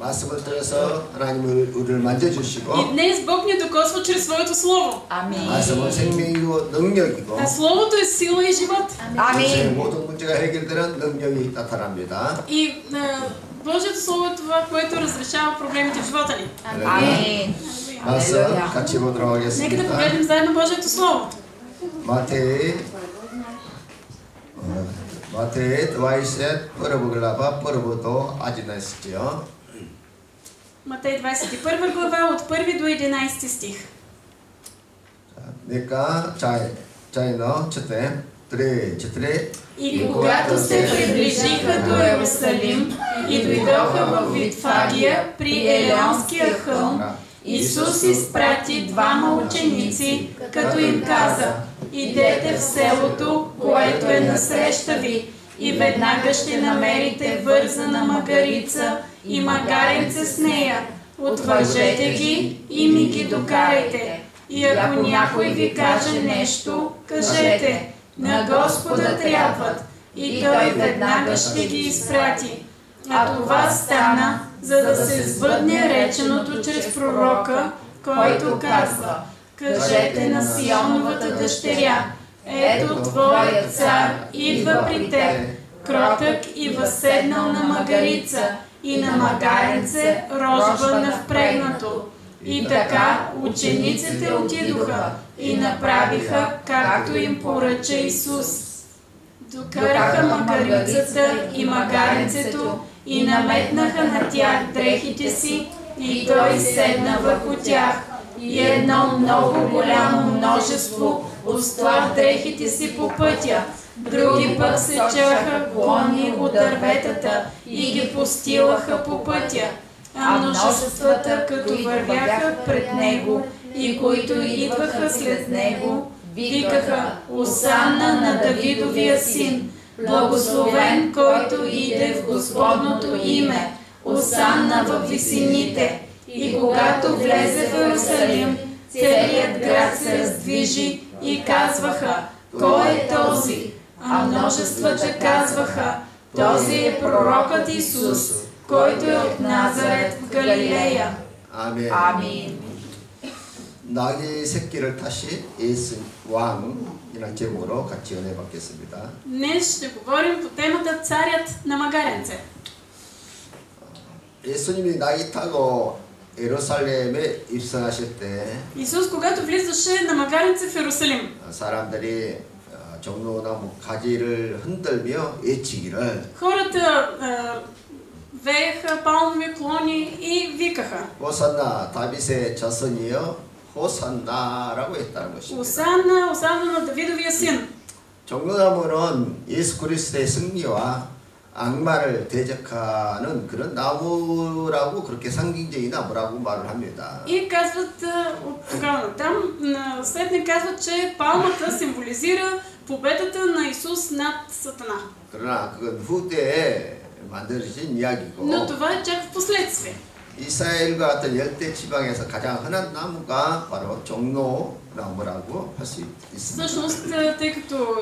말씀을 통해서 하나님을 우리를 만져주시고 И днес Бог ни докосва чрез своето слово. Амин. 말씀은 생명이고 능력이고 А словото е сила и живот. 인생의 모든 문제가 해결되는 능력이 나타납니다. И Божието слово е това, което разрешава проблемите в живота ни. Амин. 말씀 같이 보도록 Нека да 하겠습니다. погледнем заедно Божието слово. 마태의 20 първа глава, първото 11. Матей 21 глава от 1 до 11 стих. Нека заедно четем. 3-4. И когато се приближиха до Иерусалим и дойдоха в Витфагия при Елеонския хълм, Исус изпрати двама ученици, като им каза: идете в селото, което е насреща ви, и веднага ще намерите вързана магарица и магаренце с нея. Отвържете ги и ми ги докарайте. И ако някой ви каже нещо, кажете: на Господа трябват, и Той веднага ще ги изпрати. А това стана, за да се сбъдне реченото чрез пророка, който казва: кажете на Сионовата дъщеря: ето твоят цар идва при теб, кротък и възседнал на магарица и на магаренце рожба на впрегнато. И така учениците отидоха и направиха, както им поръча Исус. Докараха магарицата и магаренцето и наметнаха на тях дрехите си, и Той седна върху тях. И едно много голямо множество остла дрехите си по пътя. Други пък се чаха клони от дърветата и ги постилаха по пътя. А множествата, като вървяха пред Него и които идваха след Него, викаха: Осанна на Давидовия син, благословен, който иде в Господното име, Осанна във висините. И когато влезе в Иерусалим, целият град се раздвижи и казваха: кой е този? А множествата казваха: този е пророкът Исус, който е от Назарет в Галилея. 아멘. 아멘. 나귀 새끼를 타신 예수 왕이라는 제목으로 같이 은혜 받겠습니다. Днес ще говорим по темата Царят на магаренце. 예수님이 나귀 타고 예루살렘에 입성하실 때 Исус, когато влизаше на магаренце в Иерусалим, 사람들이 종로나무 가지를 흔들며 외치기를 хората вееха палмови клони и викаха: 호산나 다윗의 자손이여 호산나라고 했다는 것입니다. Осанна, Осанна на Давидовия син. 종로나무는 예수 그리스도의 승리와 악마를 대적하는 그런 나무라고 그렇게 상징적인 나무라고 말을 합니다. И казват от тогава натам, след не казват, че палмата символизира победата на Исус над Сатана. 그러나 그건 후대에 만들어진 이야기고 Но това е чак в последствие. 이스라엘과 같은 열대 지방에서 가장 흔한 나무가 바로 종로나무라고 할 수 있습니다. Всъщност, тъй като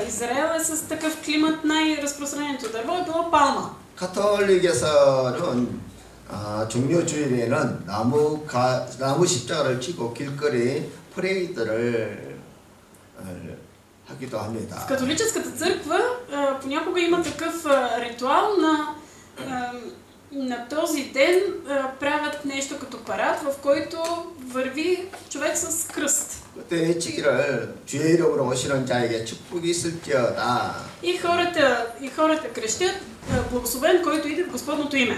Израел е с такъв климат, най-разпространеното дърво е било палма. 가톨릭에서는 종료주일에는 나무 십자가를 쥐고 길거리 프레이드를 하기도 합니다. В католическата църква понякога има такъв ритуал на този ден, правят нещо като парад, в който върви човек с кръст. 그때 외치기를 주의 이름으로 오시는 자에게 축복이 있을지어다. И хората крещят: благословен, който иде в Господното име.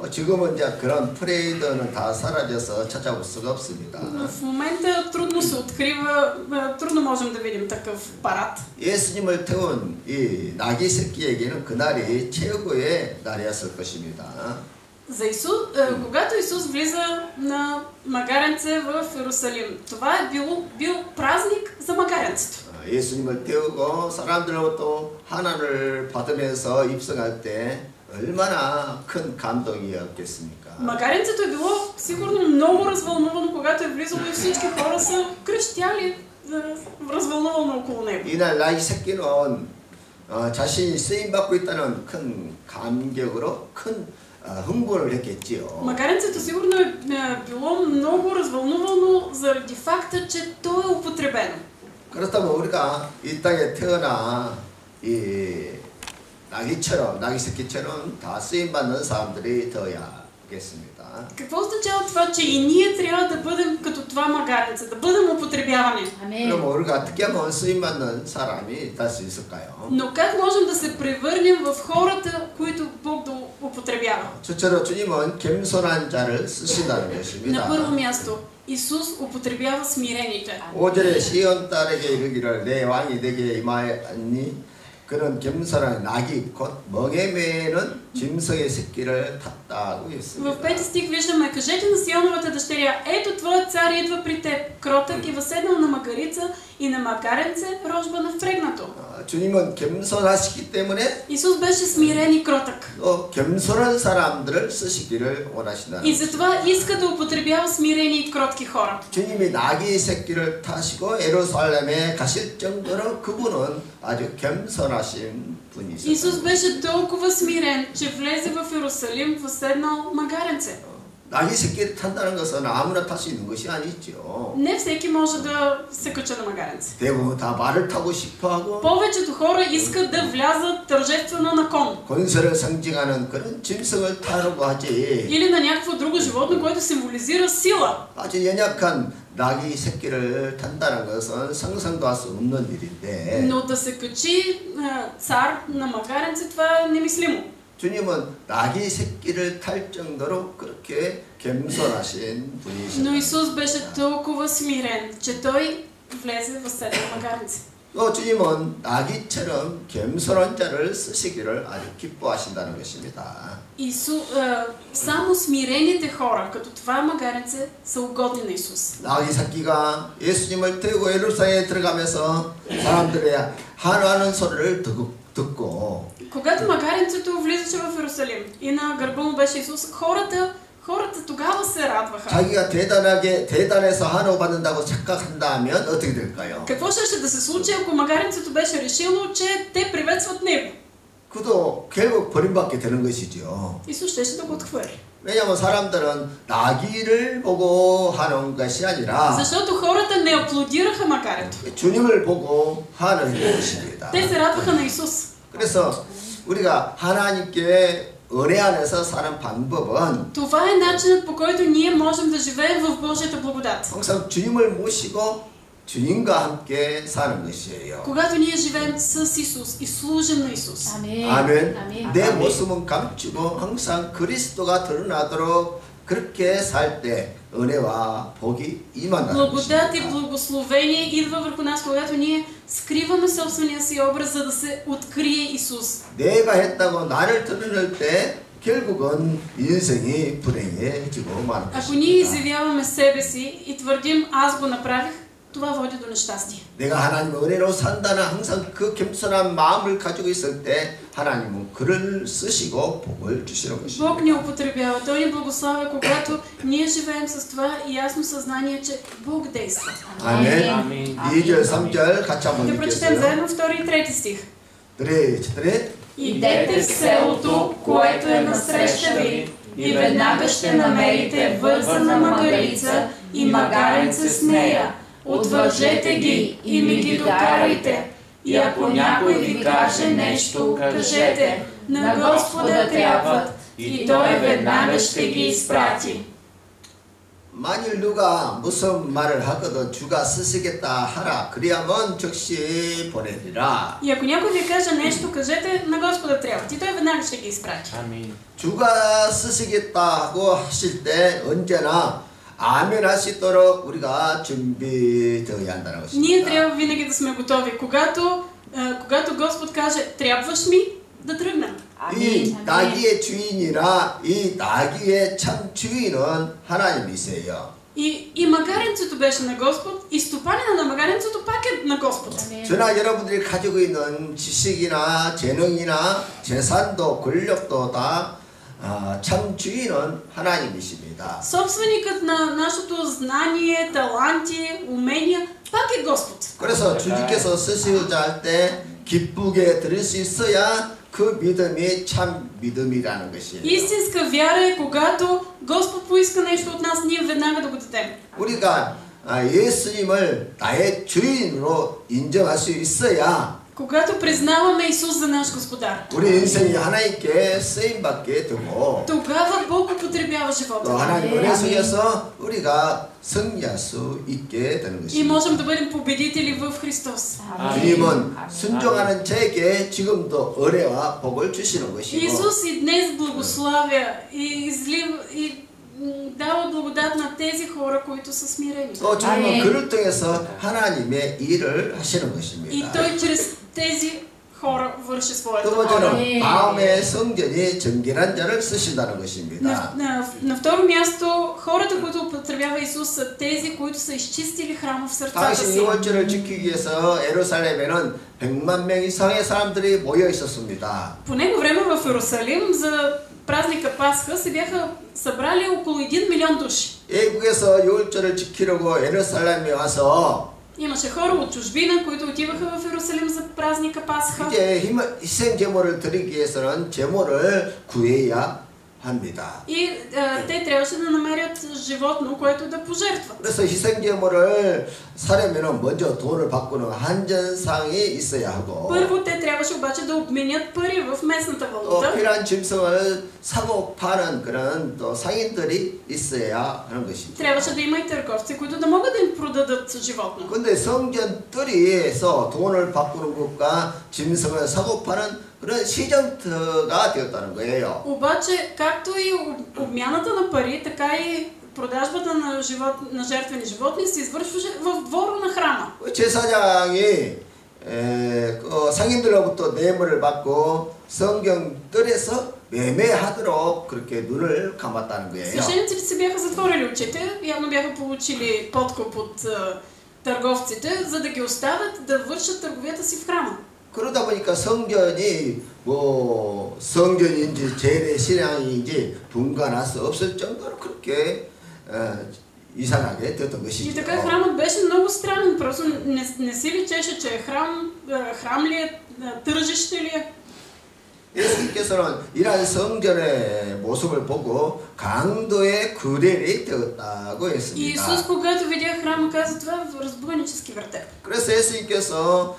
지금은 이제 그런 프레이드는 다 사라져서 찾아볼 수가 없습니다. В момента трудно се открива, трудно можем да видим такъв парад. 예수님을 태운 이 나귀 새끼에게는 그날이 최고의 날이었을 것입니다. За Исус, когато Исус влиза на магаренце в Иерусалим, това е бил празник за магаренцето. 예수님을 태우고 사람들로부터 하나를 받으면서 입성할 때 얼마나 큰 감동이었겠습니까? Магаренцето е било сигурно много развълнувано, когато е влизало и всички хора са крещяли развълнувано около него. 이날 나귀 새끼는 자신이 쓰임 받고 있다는 큰 감격으로 큰 흥분을 했겠지요. Магаренцето сигурно е било много развълнувано заради факта, че то е употребено. 그렇다면 우리가 이 땅에 태어나 이 나귀 새끼처럼 다 쓰임 받는 사람들이 되어야겠습니다. Какво означава това, че и ние трябва да бъдем като това магаренце, да бъдем употребявани? 그럼 우리가 어떻게 하면 쓰임 받는 사람이 될 수 있을까요? Но как можем да се превърнем в хората, които Бог да употребява? 첫째로 주님은 겸손한 자를 쓰신다는 На 것입니다. първо място, Исус употребява смирените. 5절에 시온 딸에게 이르기를 내 왕이 내게 임하였니 그는 겸손한 낙이 곧 멍에 매는 짐승의 새끼를 탔다고 В 했습니다. 5 стих виждаме: кажете на Сионовата дъщеря, ето твоят цар идва при теб, кротък и възседнал на магарица и на магаренце, рожба на впрегнато. 주님은 겸손하시기 때문에 Исус беше смирен и кротък. 또 겸손한 사람들을 쓰시기를 원하신다. И затова иска да употребява смирени и кротки хора. 주님이 나귀 새끼를 타시고 예루살렘에 가실 정도로 그분은 아주 겸손하신 분이셨어요. Исус беше толкова смирен, че влезе в Иерусалим, възседнал магаренце. 나귀 새끼를 탄다는 것은 아무나 탈 수 있는 것이 아니죠. Не всеки може да се кача на магаренце. 대부분 다 말을 타고 싶어하고 Повечето хора искат да влязат тържествено на кон. 권세를 상징하는 그런 짐승을 타려고 하지. Или на някакво друго животно, което символизира сила. 아주 연약한 나귀 새끼를 탄다는 것은 상상도 할 수 없는 일인데 Но да се качи цар на магаренце, това е немислимо. 주님은 나귀 새끼를 탈 정도로 그렇게 겸손하신 Но 분이시다. Исус беше толкова смирен, че той влезе в седем магаренце. 또 주님은 나귀처럼 겸손한 자를 쓰시기를 아주 기뻐하신다는 것입니다. Само смирените хора, като това магаренце, са угодни на Исус. 나귀 새끼가 예수님을 태우고 예루살렘에 들어가면서 사람들의 환호하는 소리를 듣고 Когато магаренцето влизаше в Иерусалим и на гърба му беше Исус, хората тогава се радваха. 자기가 대단해서 환호받는다고 착각한다면 어떻게 될까요? Какво ще да се случи, ако магаренцето беше решило, че те приветстват него? 그도 결국 버림받게 되는 것이죠. Исус щеше да го отхвърли. 왜냐하면 사람들은 나귀를 보고 하는 것이 아니라 Защото хората не аплодираха магарето. 주님을 보고 하는 것입니다. Те се радваха на Исус. 그래서 우리가 하나님께 은혜 안에서 사는 방법은 Това е начинът, по който ние можем да живеем в Божията благодат. 항상 주님을 모시고 주님과 함께 사는 것이에요. Когато ние живеем с Исус и служим на Исус. 아멘. 내 모습은 감추고 항상 그리스도가 드러나도록 그렇게 살 때 은혜와 복이 임한다는 Благодат и 것입니다. благословение идва върху нас, когато ние скриваме собствения си образ, за да се открие Исус. 내가 했다고 나를 드러낼 때 결국은 인생이 불행해지고 마는 Ако ние 것입니다. изявяваме себе си и твърдим аз го направих, това води до нещастие. 내가 하나님의 은혜로 산다는 항상 그 겸손한 마음을 가지고 있을 때 하나님은 그를 쓰시고 복을 주시는 Бог 것입니다. ни употребява, Той ни благославя, когато ние живеем с това ясно съзнание, че Бог действа. 아멘. 2절, 3절 같이 한번 Да прочетем 읽겠어요. заедно 2 и 3 стих. 3. Идете в селото, което е насреща ви, и веднага ще намерите вързана магарица и магаренце с нея. Отвържете ги и ми ги докарайте. И ако някой ви каже нещо, кажете: на Господа трябват, и Той веднага ще ги изпрати. 만일 누가 무슨 말을 하거든 주가 쓰시겠다 하라 그리하면 즉시 보내리라. И ако някой ви каже нещо, кажете: на Господа трябват, и Той веднага ще ги изпрати. 주가 쓰시겠다 하고 하실 때 언제나 아멘 할 수 있도록 우리가 준비되어야 한다는 Ние 것입니다. трябва винаги да сме готови. Когато Господ каже: трябваш ми, да тръгнем. 이 나귀의 주인이나 이 나귀의 참 주인은 하나님이세요. И магаренцето беше на Господ, и стопанина на магаренцето пак е на Господ. 저나 여러분들이 가지고 있는 지식이나 재능이나 재산도 권력도 다 참 주인은 하나님이십니다. Собственикът на нашето знание, таланти, умения пак е Господ. 그래서 주님께서 쓰시고자 할 때 기쁘게 들을 수 있어야 그 믿음이 참 믿음이라는 것이에요. Истинска вяра е когато Господ поиска нещо от нас, ние веднага да го дадем. 우리가 예수님을 나의 주인으로 인정할 수 있어야 Когато признаваме Исус за наш Господар, 우리 인생이 하나님께 쓰임받게 되고 тогава Бог употребява 또 живота. 하나님 은혜 속에서 우리가 승리할 수 있게 되는 И 것입니다. можем да бъдем победители в Христос. 주님은 순종하는 자에게 지금도 은혜와 복을 주시는 것이고 Исус и днес благославя и дава благодат на тези хора, които са смирени. 또 주님은 그를 통해서 하나님의 일을 하시는 И 것입니다. Той чрез тези хора върши своята 두 воля. 번째는 마음의 성전이 정결한 자를 쓰신다는 것입니다. На второ място, хората, които употребява Исус, са тези, които са изчистили храма в сърцата 당시 си. 유월절을 지키기 위해서 예루살렘에는 100만 명 이상의 사람들이 모여 있었습니다. По него време в Иерусалим за празника Пасха се бяха събрали около 1 милион души. 애국에서 유월절을 지키려고 예루살렘에 와서 Имаше хора от чужбина, които отиваха в Иерусалим за празника Пасха. 이제 희생 제물을 드리기 위해서는 제물을 구해야 합니다. И те трябваше да намерят животно, което да пожертват. 그래서 희생 제물을 사려면 먼저 돈을 바꾸는 한전상이 있어야 하고 Първо те трябваше обаче да обменят пари в местната 또 валута. 필요한 짐승을 사고 파는 그런 또 상인들이 있어야 하는 것입니다. Трябваше да има и търговци, които да могат да им продадат животно. 근데 성전 뜰에서 돈을 바꾸는 것과 짐승을 사고 파는 그런 시장터가 되었다는 거예요. Обаче, както и обмяната на пари, така и продажбата на жертвени животни се извършваше в двора на храма. 제사장이 그 상인들로부터 뇌물을 받고 성경 뜰에서 매매하도록 그렇게 눈을 감았다는 거예요. Свещениците се бяха затворили очите, явно бяха получили подкуп от търговците, за да ги оставят да вършат търговията си в храма. 그러다 보니까 성전이 뭐 성전인지 재래 신앙인지 분간할 수 없을 정도로 그렇게 이상하게 됐던 И 것이죠. така храмът беше много странен, просто не си личеше, че е храм ли е, тържище ли е. 예수님께서는 이러한 성전의 모습을 보고 강도의 구렬이 되었다고 했습니다. Исус, когато видя храма, каза, това е разбойнически вертеп. 그래서 예수님께서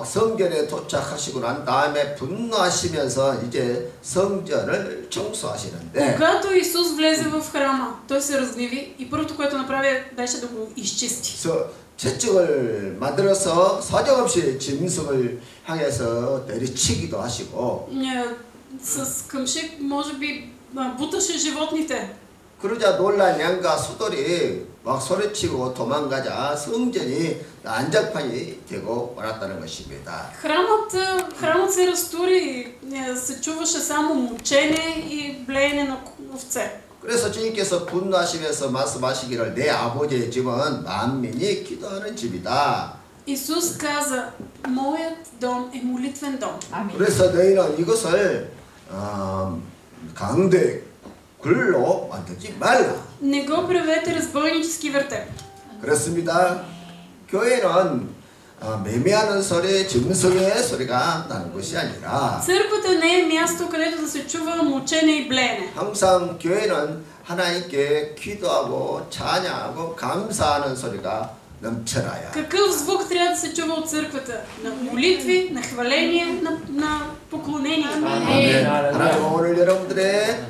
성전에 도착하시고 난 다음에 분노하시면서 이제 성전을 청소하시는데 Когато Исус влезе в храма, той се разгневи и първото, което направи, беше да го изчисти. 채찍을 만들어서 사정없이 짐승을 향해서 내리치기도 하시고 С къмшик, може би, буташе животните. 그러자 놀란 양과 소들이 막 소리치고 도망가자 성전이 난장판이 되고 말았다는 것입니다. Храмът се разтури, се чуваше само мучене и блеене на овце. 그래서 주님께서 분노하시면서 말씀하시기를 내 아버지의 집은 만민이 기도하는 집이다. Исус каза, моят дом е молитвен дом. 그래서 너희는 이것을 강도의 굴로 만들지 말라. Не го правете разбойнически вертеп. 그렇습니다. 교회는 매매하는 소리, 짐승의 소리가 나는 것이 아니라 Църквата не е място, където да се чува мучене и блеене. 항상 교회는 하나님께 기도하고 찬양하고 감사하는 소리가 넘쳐나야. Какъв звук трябва да се чува от църквата? На молитви, на хваление, на поклонение. 하나님 오늘 여러분들의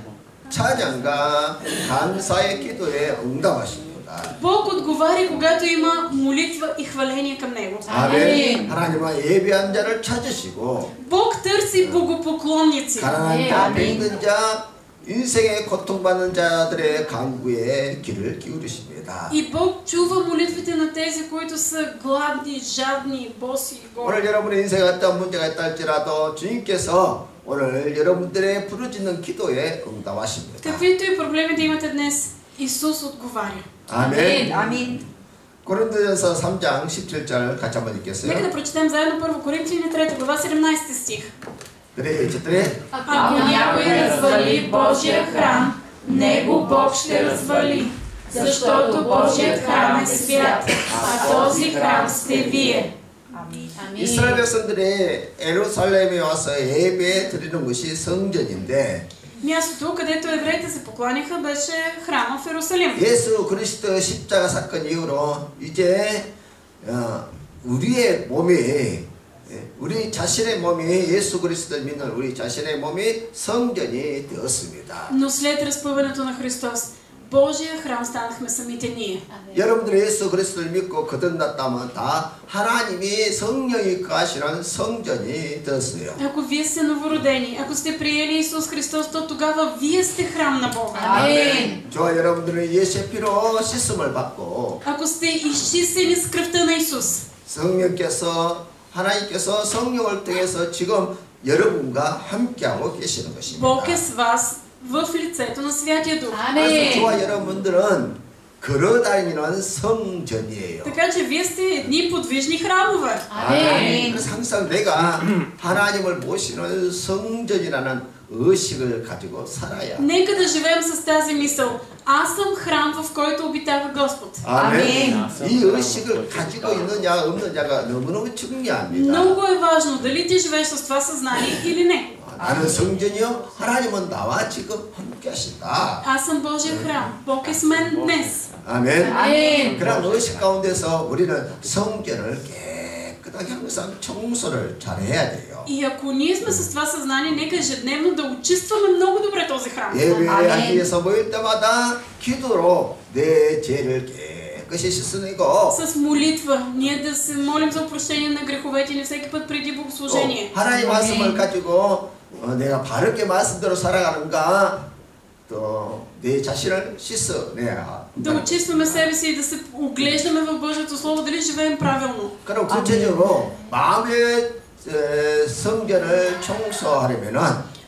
찬양과 감사의 기도에 응답하십니다. Бог отговаря, когато има молитва и хваление към Него. 아멘. 하나님은 예배한 자를 찾으시고 Бог търси богопоклонници. 가난한 자, 병든 자, 인생에 고통받는 자들의 간구에 귀를 기울이십니다. И Бог чува молитвите на тези, които са гладни, жадни, боси и голни. 오늘 여러분의 인생에 어떤 문제가 있다 할지라도 주님께서 오늘 여러분들의 부르짖는 기도에 응답하십니다. Каквито и проблеми да имате днес, Исус отговаря. 아멘. 아멘. 고린도전서 3장 17절 같이 한번 읽겠어요. Нека да прочетем заедно първо Коринтияни 3 глава 17 стих. 그래, четири. Ако някой развали Божия храм, него Бог ще развали, защото Божият храм е свят, а този храм сте вие. 이스라엘 백성들이 예루살렘에 와서 예배 드리는 것이 성전인데 Мястото, където евреите се покланяха, беше храма в Иерусалим. 예수 그리스도 십자가 사건 이후로 이제 우리의 몸이 우리 자신의 몸이 예수 그리스도를 믿는 우리 자신의 몸이 성전이 되었습니다. Но след разпъването на Христос, Божия храм станахме самите ние. 여러분들이 예수 그리스도를 믿고 거듭났다면 다 하나님이 성령이 거하시는 성전이 되었어요. Ако вие сте новородени, ако сте приели Исус Христос, то тогава вие сте храм на Бога. 아멘. 저와 여러분들은 예수의 피로 씻음을 받고 Ако сте изчистени с кръвта на Исус, 하나님께서 성령을 통해서 지금 여러분과 함께하고 계시는 것입니다. Бог е с вас в лицето на Святия Дух. 그래서 저와 여러분들은 걸어다니는 성전이에요. Така че вие сте едни подвижни храмове. 아멘. 그래서 항상 내가 하나님을 모시는 성전이라는 의식을 가지고 살아야. Нека да живеем с тази мисъл. Аз съм храм, в който обитава Господ. 아멘. 이 의식을 가지고 있느냐 없느냐가 너무너무 중요합니다. Много е важно дали ти живееш с това съзнание или не. 나는 성전이요. 하나님은 나와 지금 함께 하신다. Аз съм Божия храм. Бог е с мен днес. 아멘. 아멘. 그런 의식 가운데서 우리는 성전을 깨끗하게 항상 청소를 잘 해야 돼요. И ако ние сме с това съзнание, нека ежедневно да очистваме много добре този храм. 예배하기 위해서 모일 때마다 기도로 내 죄를 깨끗이 씻어내고 С молитва ние да се молим за опрощение на греховете ни всеки път преди богослужение. 하나님 말씀을 가지고 내가 바르게 말씀대로 살아가는가 또 내 자신을 씻어내야. Да очистваме себе си и да се оглеждаме в Божието Слово дали живеем правилно. 그럼 구체적으로 마음의 성전을 청소하려면은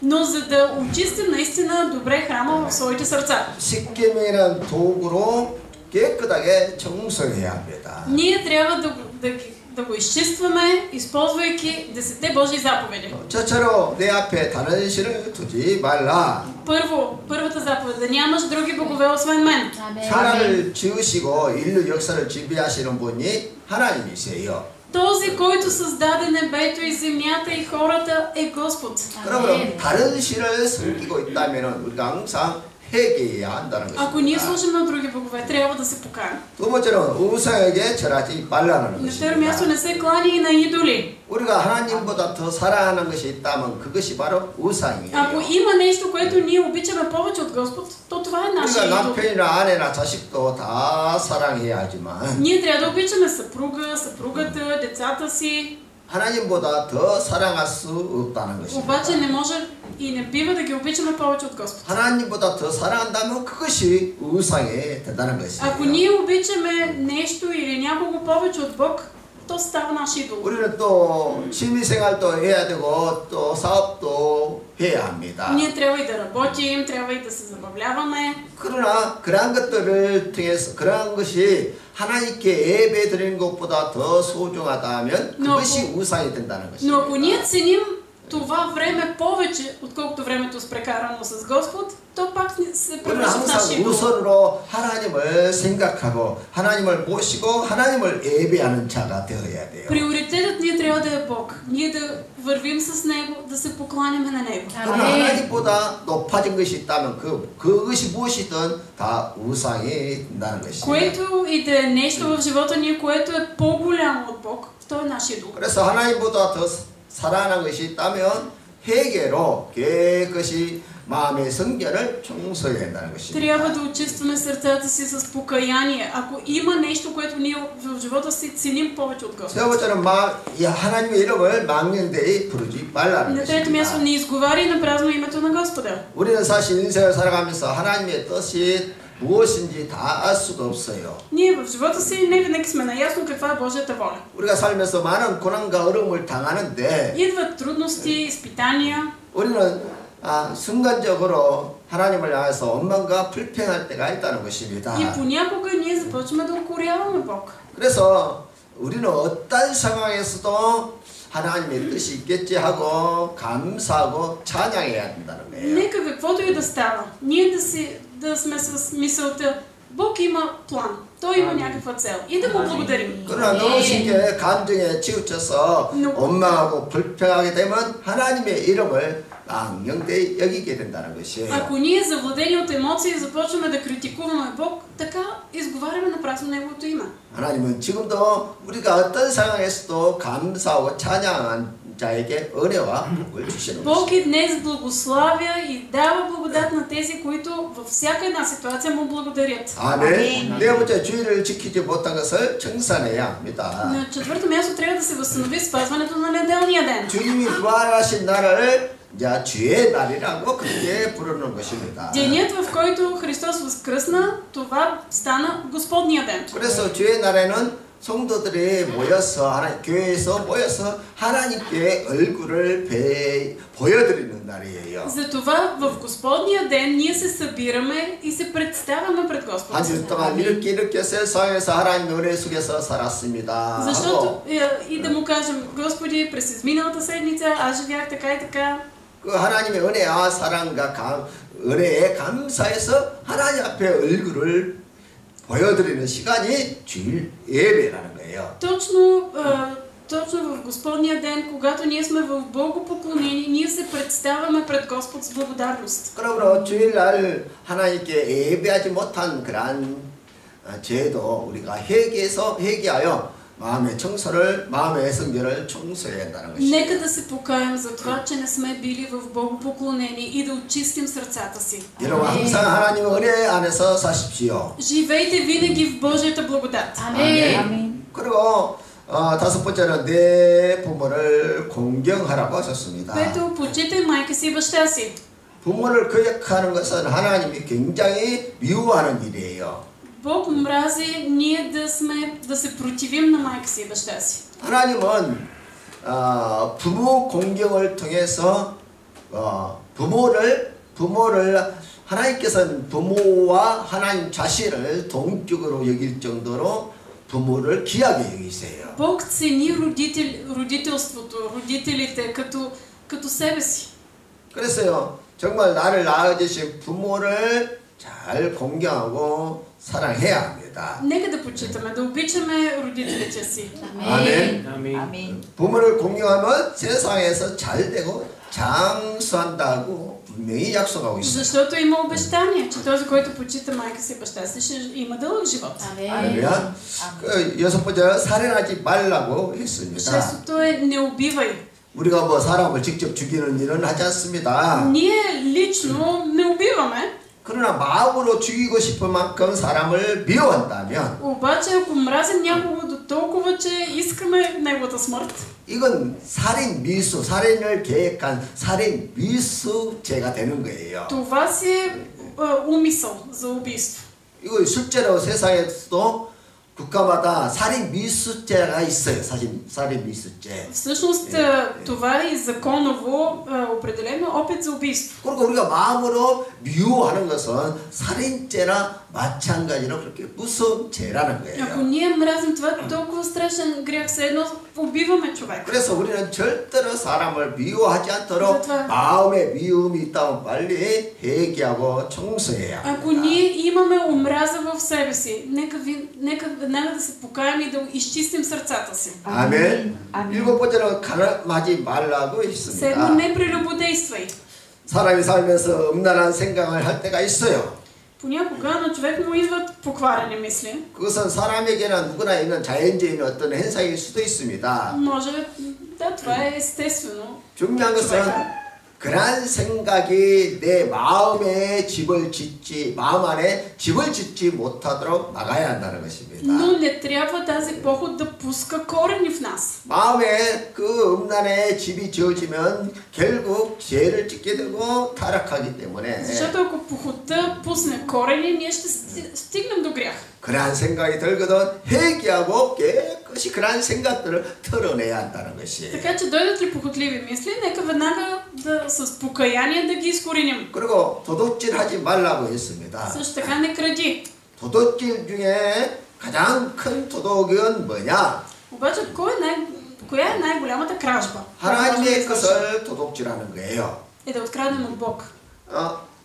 Но за да очистим наистина добре храма в своите сърца, 십계명이라는 도구로 깨끗하게 청소해야 합니다. ние трябва да го изчистваме, използвайки 10 Божии заповеди. 저처럼 내 앞에 다른 신을 두지 말라. Първата заповед, да нямаш други богове освен мен. 천하를 지으시고 인류 역사를 지배하시는 분이 하나님이세요. Този, който създаде небето и земята и хората, е Господ. 그러면 다른 신을 섬기고 있다면 우리가 항상 회개해야 한다는 Ако ние 것입니다. служим на други богове, трябва да се покаем. 두 번째는 우상에게 절하지 말라는 На второ място, 것입니다. не се клани и на идоли. 우리가 하나님보다 더 사랑하는 것이 있다면 그것이 바로 우상이에요. Ако има нещо, което ние обичаме повече от Господ, то това е нашия 우리가 идол. 남편이나 아내나 자식도 다 사랑해야 하지만 Ние трябва да обичаме съпруга, съпругата, децата си, 하나님보다 더 사랑할 수 없다는 것입니다. обаче не може и не бива да ги обичаме повече от Господ. 하나님보다 더 사랑한다면 그것이 우상에 대단한 것이에요. Ако ние обичаме нещо или някого повече от Бог, то става наш идол. 우리는 또 취미생활도 해야 되고 또 사업도 해야 합니다. Ние трябва и да работим, трябва и да се забавляваме. 그러나 그러한 것들을 통해서 그러한 것이 하나님께 예배 드리는 것보다 더 소중하다면 그것이 우상이 된다는 Но 것입니다. ако ние ценим това време повече, отколкото времето с прекарано с Господ, то пак се 우리는 превръща в нашия 항상 идол. 우선으로 하나님을 생각하고 하나님을 모시고 하나님을 예배하는 자가 되어야 돼요. Приоритетът ни трябва да е Бог. Ние да вървим с Него, да се покланяме на Него. 그러나 하나님보다 높아진 것이 있다면 그것이 무엇이든 다 우상이 된다는 것입니다. Което и да е нещо в живота ни, което е по-голямо от Бог, то е нашия идол. 그래서 하나님보다 더 사랑하는 것이 있다면 회개로 깨끗이 마음의 성전을 청소해야 한다는 것입니다. Трябва да очистваме сърцата си с покаяние. Ако има нещо, което ние в живота си ценим повече от Господ. 세 번째는 하나님의 이름을 망령되이 부르지 말라는 На трето място, 것입니다. не изговаряй на празно името на Господа. 우리는 사실 인생을 살아가면서 하나님의 뜻이 무엇인지 다 알 수가 없어요. Ние в живота си не винаги сме наясно каква е Божията воля. 우리가 살면서 많은 고난과 어려움을 당하는데 Идват трудности, изпитания. 우리는 순간적으로 하나님을 향해서 원망과 불평할 때가 있다는 것입니다. И понякога ние започваме да укоряваме Бог. 그래서 우리는 어떤 상황에서도 하나님의 뜻이 있겠지 하고 감사하고 찬양해야 된다는 거예요. Нека каквото и да става, ние да сме с мисълта, Бог има план. Той има някаква цел. И да му благодарим. 그러나 너무 쉽게 감정에 치우쳐서 No. 원망하고 불평하게 되면 하나님의 이름을 망령되이 여기게 된다는 것이에요. Ако ние, завладени от емоции, започваме да критикуваме Бог, така изговаряме напрасно Неговото име. 하나님은 지금도 우리가 어떤 상황에서도 감사하고 찬양한 자에게 은혜와 복을 주시는 Бог 것이에요. и днес благославя и дава благодат на тези, които във всяка една ситуация му благодарят. 아멘. 네 번째, 주의를 지키지 못한 것을 청산해야 합니다. На четвърто място трябва да се възстанови спазването на неделния ден. 주님이 부활하신 날을 이제 주의 날이라고 그렇게 부르는 것입니다. Денят, в който Христос възкръсна, това стана Господния ден. 그래서 주의 날에는 성도들이 모여서 교회에서 모여서 하나님께 얼굴을 보여드리는 날이에요. Затова в Господния ден ние се събираме и се представяме пред Господа. 한 주 동안 이렇게 세상에서 하나님 은혜 속에서 살았습니다. Защото и да му кажем, Господи, през изминалата седмица аз живях така и така. 그 하나님의 은혜와 사랑과 은혜에 감사해서 하나님 앞에 얼굴을 보여드리는 시간이 주일 예배라는 거예요. Точно в Господния ден, когато ние сме в богопоклонение, ние се представяме пред Господ с благодарност. 그러므로 주일날 하나님께 예배하지 못한 그러한 죄도 우리가 회개하여 마음의 청소를, 마음의 성결을 청소해야 한다는 것이에요. Нека да се покаем за това, че не сме били в богопоклонение и да очистим сърцата си. 여러분 항상 하나님의 은혜 안에서 사십시오. Живейте винаги в Божията благодат. 아멘. 그리고 다섯 번째는 내 부모를 공경하라고 하셨습니다. Пето, почитай майка си и баща си. 부모를 거역하는 것은 하나님이 굉장히 미워하는 일이에요. Бог мрази ние да се противим на майка си и баща си. 하나님은 부모 공경을 통해서 부모를 하나님께서는 부모와 하나님 자신을 동격으로 여길 정도로 부모를 귀하게 여기세요. Бог цени родителството, родителите като себе си. 그래서요, 정말 나를 낳아주신 부모를 잘 공경하고 사랑해야 합니다. Нека да почитаме, да обичаме родителите си. 아멘. 아멘. 부모를 공경하면 세상에서 잘 되고 장수한다고 분명히 약속하고 있습니다. Защото има обещание, че този, който почита майка си и баща си, ще има дълъг живот. 아멘. 그 여섯 번째, 살인하지 말라고 했습니다. Шестото е не убивай. 우리가 뭐 사람을 직접 죽이는 일은 하지 않습니다. Ние лично не убиваме. 그러나 마음으로 죽이고 싶은 만큼 사람을 미워한다면 Обаче, ако мразим някого до толкова, че искаме неговата смърт, 이건 살인 미수, 살인을 계획한 살인 미수죄가 되는 거예요. това си е умисъл за убийство. 이거 실제로 세상에서도 국가마다 살인 미수죄가 있어요. 살인 미수죄. Всъщност, това е законово определено опит за убийство. 그리고 우리가 마음으로 미워하는 것은 살인죄나 마찬가지로 그렇게 무서운 죄라는 Ако 거예요. ние мразим това, толкова страшен грях, все едно убиваме човек. 그래서 우리는 절대로 사람을 미워하지 않도록 그렇죠. 마음에 미움이 있다면 빨리 회개하고 청소해야 Ако 합니다. ние имаме омраза в себе си, нека веднага да се покаем и да изчистим сърцата си. 아멘. 아멘. 일곱 번째로 가늠하지 말라고 Седмо, 했습니다. не прелюбодействай. 사람이 살면서 음란한 생각을 할 때가 있어요. Понякога на човек му идват покварени мисли. 그것은 사람에게는 누구나 있는 자연적인 어떤 현상일 수도 있습니다. Може, да, това е естествено. 중요한 것은 그러한 생각이 내 마음에 마음 안에 집을 짓지 못하도록 막아야 한다는 것입니다. Но не трябва тази поход да пуска корени в нас. 마음에 그 음란의 집이 지어지면 결국 죄를 짓게 되고 타락하기 때문에 Защото ако похотта пусне корени, ние ще стигнем до грях. 그러한 생각이 들거든 회개하고 깨끗이 그러한 생각들을 털어내야 한다는 것이에요. Така че дойдат ли похотливи мисли, нека веднага с покаяние да ги изкореним. 그리고 도둑질하지 말라고 했습니다. Също така не кради. 도둑질 중에 가장 큰 도둑은 뭐냐? Обаче, коя е най-голямата кражба? 하나님의 것을 도둑질하는 거예요. Е да откраднем от Бог.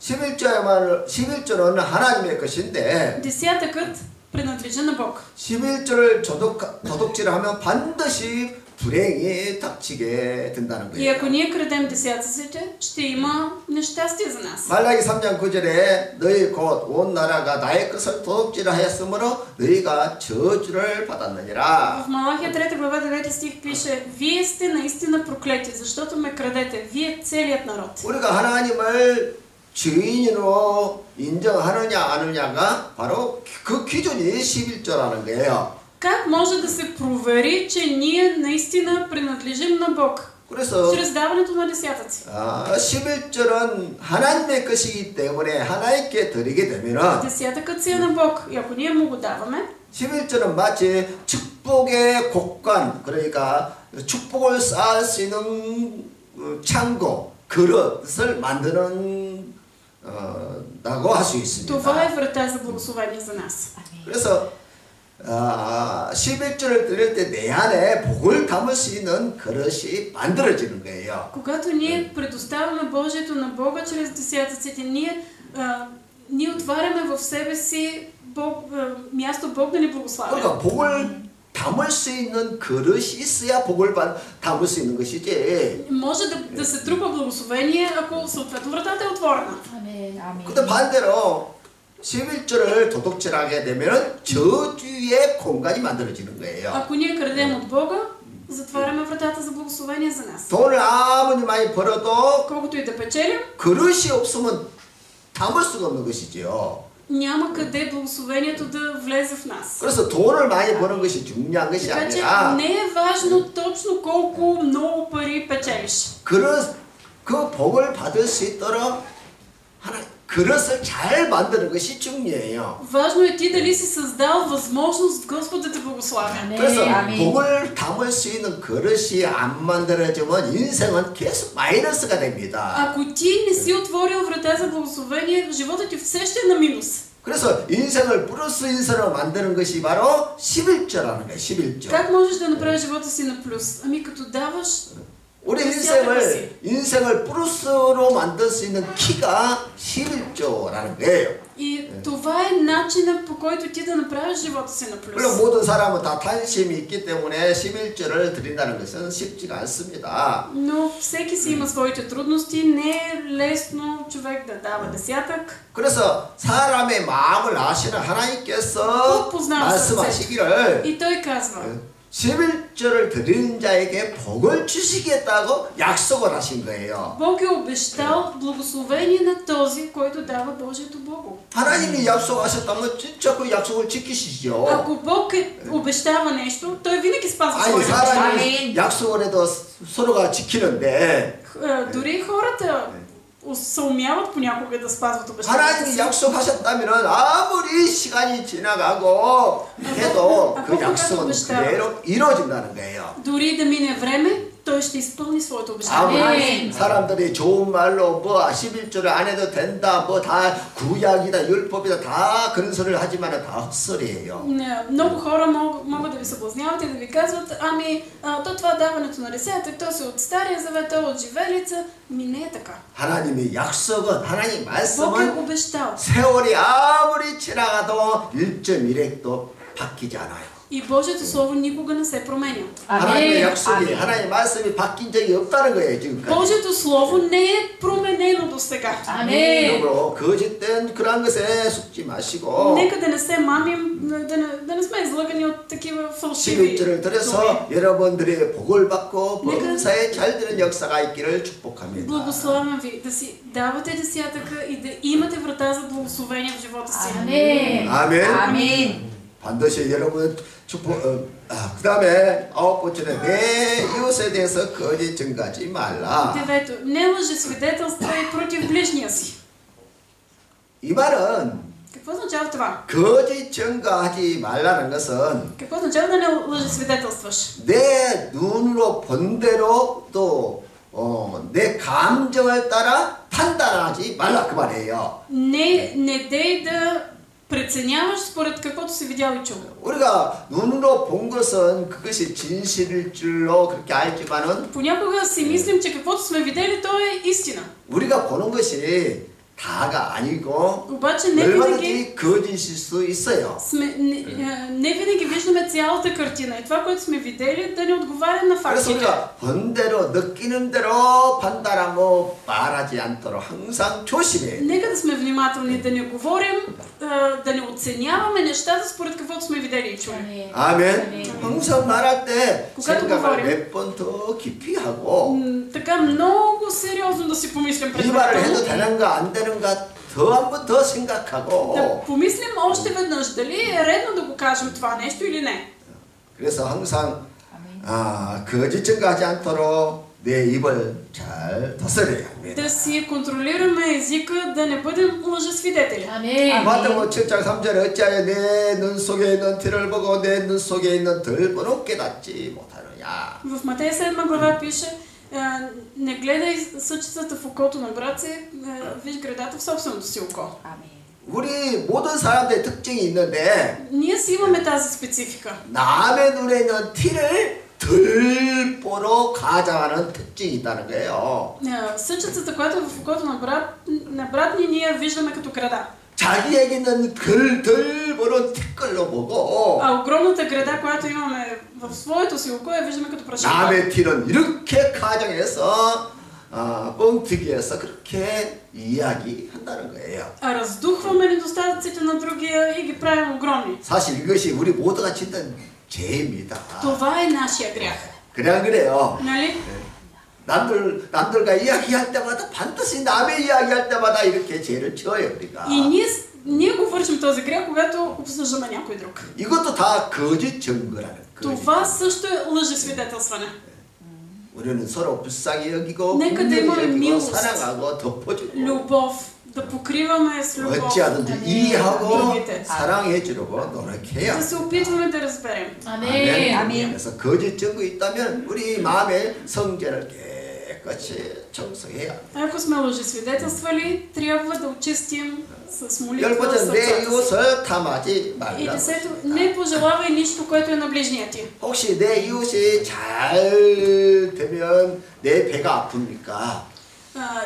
11조는 하나님의 것인데 Десятъкът принадлежи на Бог. 11조를 도둑질을 하면 반드시 불행이 닥치게 된다는 И 거예요. ако ние крадем десятъците, ще има нещастие за нас. 말라기 3장 9절에 너희 곧 온 나라가 나의 것을 도둑질하였으므로 너희가 저주를 받았느니라. В Малахия 3 глава 9 стих пише: Вие сте наистина проклети, защото ме крадете, вие целият народ. 우리가 하나님을 주인으로 인정하느냐 아느냐가 바로 그 기준이 11조라는 거예요. Как може да се провери, че ние наистина принадлежим на Бог? 그래서 Чрез даването на десятъци. 11절은 하나님의 것이기 때문에 하나님께 드리게 되면은 Десятъкът си е на Бог. И ако ние му го даваме, 11절은 마치 축복의 곡간, 그러니까 축복을 쌓을 수 있는 창고, 그릇을 만드는 다고 할 수 있습니다. това е врата за благословение за нас. 그래서 11절을 드릴 때 내 안에 복을 담을 수 있는 그릇이 만들어지는 거예요. Когато ние предоставяме Божието на Бога чрез десятъците, ние отваряме в себе си място Бог да ни благославя. 그러니까 복을 담을 수 있는 그릇이 있어야 복을 담을 수 있는 것이지. Може да се трупа благословение, ако съответно вратата е отворена. 근데 반대로 11절을 도둑질하게 되면 저주의 공간이 만들어지는 거예요. Ако ние крадем от Бога, затваряме вратата за благословение за нас. 돈을 아무리 많이 벌어도 Колкото и да печелим, 그릇이 없으면 담을 수가 없는 것이죠. няма къде благословението да влезе в нас. 그래서 돈을 많이 버는 것이 중요한 것이 Така че 아니라 не е важно точно колко много пари печелиш. 그 복을 받을 수 있도록 그릇을 잘 만드는 것이 중요해요. Важно е ти дали си създал възможност Господ да те благославя. 그래서 복을 담을 수 있는 그릇이 안 만들어지면 인생은 계속 마이너스가 됩니다. Ако ти не си отворил врата за благословение, животът ти все ще е на минус. 그래서 인생을 플러스 인생으로 만드는 것이 바로 11조라는 거예요. 11조. Как можеш да направиш живота си на плюс? Ами като даваш. 우리 인생을 플러스로 만들 수 있는 키가 11조라는 거예요. И това е начинът, по който ти да направиш живота си на плюс. 물론 모든 사람은 다 탄심이 있기 때문에 11조를 드린다는 것은 쉽지가 않습니다. Но всеки си има своите трудности, не е лесно човек да дава десятък. 그래서 사람의 마음을 아시는 하나님께서 말씀하시기를 И той казва: 11조를 드리는 자에게 복을 주시겠다고 약속을 하신 거예요. Бог е обещал благословение на този, който дава Божието Благо. 하나님이 약속하셨다면 진짜 그 약속을 지키시죠. Ако Бог обещава нещо, той винаги спазва 아니 своите 사람이 обещания. 약속을 해도 서로가 지키는데 Дори хората се умяват понякога да спазват обещанията 하나님이 си. 약속하셨다면 아무리 시간이 지나가고 해도 그 약속은 그대로 이루어진다는 거예요. Дори да мине време, той ще изпълни своето обещание. 아무리 사람들이 좋은 말로 뭐 11조를 안 해도 된다, 뭐 다 구약이다, 율법이다, 다 그런 소리를 하지만 다 헛소리예요. Много хора могат да ви съблазняват и да ви казват: ами, то това даването на десятък, то си от Стария завет, то от живелица. Ми не е така. 하나님의 약속은, 하나님 Бог е 말씀은 обещал. 세월이 아무리 지나가도 1.1핵도 바뀌지 않아요. И Божието Слово никога не се променя. 하나님의 약속이, 하나님의 말씀이 바뀐 적이 없다는 거예요, 지금까지. Божието Слово не е променено до сега. 그러므로 거짓된 그러한 것에 속지 마시고 Нека да не се мамим, да не сме излъгани от такива фалшиви 11절을 들어서 여러분들의 복을 받고 범사에 잘 되는 역사가 있기를 축복합니다. Благославям ви да си давате десятъка и да имате врата за благословение в живота си. 아멘. 반드시 여러분 축복. 그 다음에 9번째는 내 이웃에 대해서 거짓 증거하지 말라. Девето, не лъжесвидетелствай против ближния си. 이 말은 Какво означава това? 거짓 증거하지 말라는 것은 Какво означава да не лъжесвидетелстваш? 내 눈으로 본 대로 또 내 감정을 따라 판단하지 말라 그 말이에요. Не дей да преценяваш според каквото си видял и чул. 우리가 눈으로 본 것은 그것이 진실일 줄로 그렇게 알지만은 Понякога си мислим, че каквото сме видели, то е истина. 우리가 보는 것이 다가 아니고 Обаче не винаги 얼마든지 거짓일 수 있어요. не винаги виждаме цялата картина. И това, което сме видели, да не отговаря на 그래서 фактите. 우리가 본 대로 느끼는 대로 판단하고 말하지 않도록 항상 조심해야 돼요. Нека да сме внимателни, да не говорим, да не оценяваме нещата според каквото сме видели и чули. 아멘. 항상 말할 때 когато 생각을 говорим, 몇 번 더 깊이 하고 Така много сериозно да си помислим 이 말을 해도 предварително. 되는가 안 되는가 더 한 번 더 생각하고 Да помислим още веднъж дали е редно да го кажем това нещо или не. 그래서 항상 거짓 증거하지 않도록 내 입을 잘 다스려야 합니다. Да си контролираме езика, да не бъдем лъжесвидетели. 마태복음 7장 3절에 어찌하여 내 눈 속에 있는 티를 보고 내 눈 속에 있는 덜보는 깨닫지 못하느냐. В Матея 7 глава пише: не гледай съчицата в окото на брат си, виж гредата в собственото си око. 우리 모든 사람들의 특징이 있는데 Ние си имаме тази специфика. 남의 눈에 있는 티를 덜 보러 가장하는 특징이 있다는 거예요. Съчицата, която е в окото на брат ни, ние я виждаме като града. 자기에게는 덜 보는 티끌로 보고 А огромната града, която имаме в своето си око, я виждаме като прашинка. 남의 티는 이렇게 가정해서 뻥튀기해서 그렇게 이야기한다는 거예요. А раздухваме недостатъците на другия и ги правим огромни. 사실 이것이 우리 모두가 짓는 죄입니다. Това е нашия грях. 그래 안 그래요? Нали? 남들과 이야기할 때마다 반드시 남의 이야기할 때마다 이렇게 죄를 지어요 우리가. И ние го вършим този грях, когато обсъждаме някой друг. 이것도 다 거짓 증거라는 거예요. Това също е лъжесвидетелстване. 우리는 서로 불쌍히 여기고 Нека да 긍휼히 имаме 여기고 милост, 사랑하고 덮어주고 любов, да покриваме с любов 어찌하든지 이해하고 другите. 사랑해 주려고 노력해야 Да се опитваме да разберем. 아멘. 그래서 거짓 증거 있다면 우리 마음의 성전을 깨끗이 청소해야 합니다. Ако сме лъжесвидетелствали, трябва да очистим с молитва 열 번째, 내 сърцата си. 이웃을 탐하지 И 말라. десето, не пожелавай нищо, което е на ближния ти. 혹시 내 이웃이 잘 되면 내 배가 아픕니까?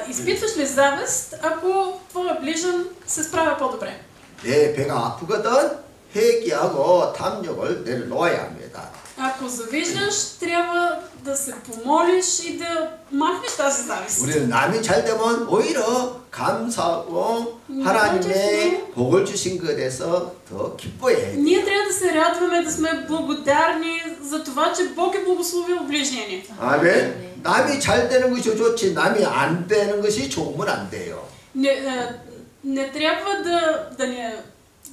Изпитваш ли завист, ако твоя ближен се справя по-добре? 내 배가 아프거든 회개하고 탐욕을 내려놓아야 합니다. Ако завиждаш, трябва да се помолиш и да махнеш тази завист. 우리는 남이 잘 되면 오히려 감사하고 하나님의 복을 주신 것에 대해서 더 기뻐해야 해요. Ние трябва да се радваме, да сме благодарни за това, че Бог е благословил ближния ни. 아멘. 남이 잘 되는 것이 좋지 남이 안 되는 것이 좋으면 안 돼요. Не трябва да ни е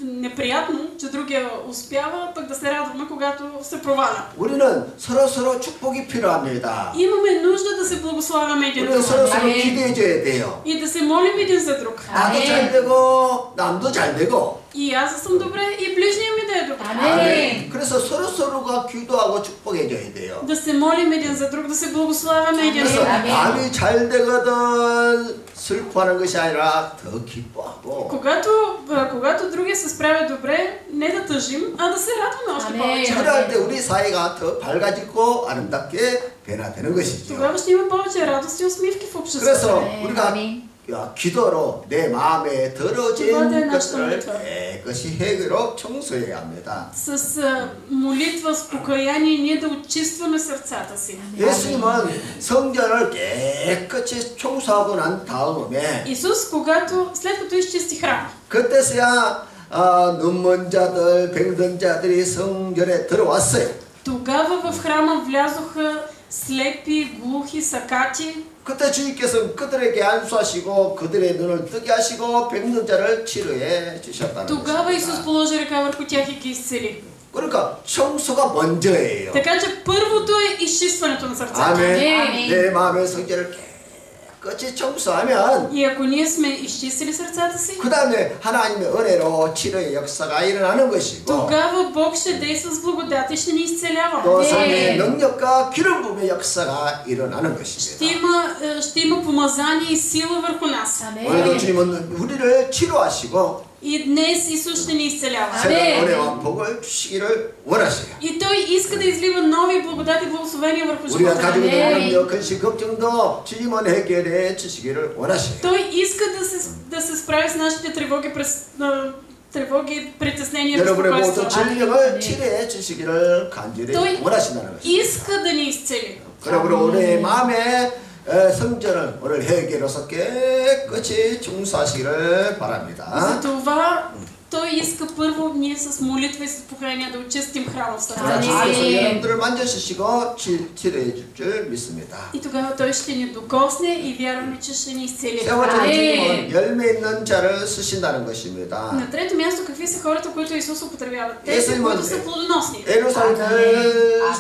неприятно, че другия успява, пък да се радваме, когато се проваля. 우리는 서로 축복이 필요합니다. Имаме нужда да се благославяме един 우리는 друг 서로 기도해줘야 돼요. и да се молим един за друг. 나도 잘 되고 남도 잘 되고. И аз да съм добре, и ближния ми да е добре. 아멘. 그래서 서로가 기도하고 축복해줘야 돼요. Да се молим един за друг, да се благославяме един за 그래서 друг. 남이 잘 되거든 슬퍼하는 것이 아니라 더 기뻐하고. Когато другия се справя добре, не да тъжим, а да се радваме още повече. 그럴 때 우리 사이가 더 밝아지고 아름답게 변화되는 것이죠. Тогава ще има повече радост и усмивки в обществото. 그래서 우리가 기도로 내 마음에 더러진 것들을 깨끗이 해결로 청소해야 합니다. С молитва, с покаяние ние да очистваме сърцата си. 예수님은 성전을 깨끗이 청소하고 난 다음에 Исус, след като изчисти храма, 그때서야 눈먼 자들, 병든 자들이 성전에 들어왔어요. тогава в храма влязоха слепи, глухи, сакати. 그때 주님께서 그들에게 안수하시고 그들의 눈을 뜨게 하시고 병든 자를 치료해 주셨다는 Тогава Исус 것입니다. положи ръка върху тях и ги изцели. 그러니까 청소가 먼저예요. Така че първото е изчистването на сърцата. 아멘. 내 마음의 성전을 깨끗이 청소하면 И ако ние сме изчистили сърцата си, 그 다음에 하나님의 은혜로 치료의 역사가 일어나는 것이고 тогава Бог ще действа с благодат и ще ни изцелява. 또 성령의 능력과 기름 부음의 역사가 일어나는 것입니다. Ще има помазание и сила върху нас. 오늘도 주님은 우리를 치료하시고 И днес Исус ще ни изцелява. 새로운 은혜와 복을 주시기를 원하세요. И Той иска да излива нови благодати и благословения върху 우리가 живота 가지고 ни. 있는 염려, 근심, 걱정도 주님은 해결해 주시기를 원하세요. Той иска да се справи с нашите тревоги, притеснения, 여러분의 모든 безпокойства. 질병을 치료해 주시기를 간절히 Той 원하신다는 것입니다. иска да ни изцели. 그러므로 우리의 마음의 성전을 오늘 회개로서 깨끗이 청소하시기를 바랍니다. Затова Той иска първо ние с молитва и с покаяние да очистим храма в сърцата. 주께서 여러분들을 만져주시고 치료해 줄 줄 믿습니다. И тогава Той ще ни докосне и вярваме, че ще ни изцели. 세 번째는 주님은 열매 있는 자를 쓰신다는 것입니다. На трето място, какви са хората, които Исус употребява? Тези, 예수님은 които са плодоносни. 예루살렘을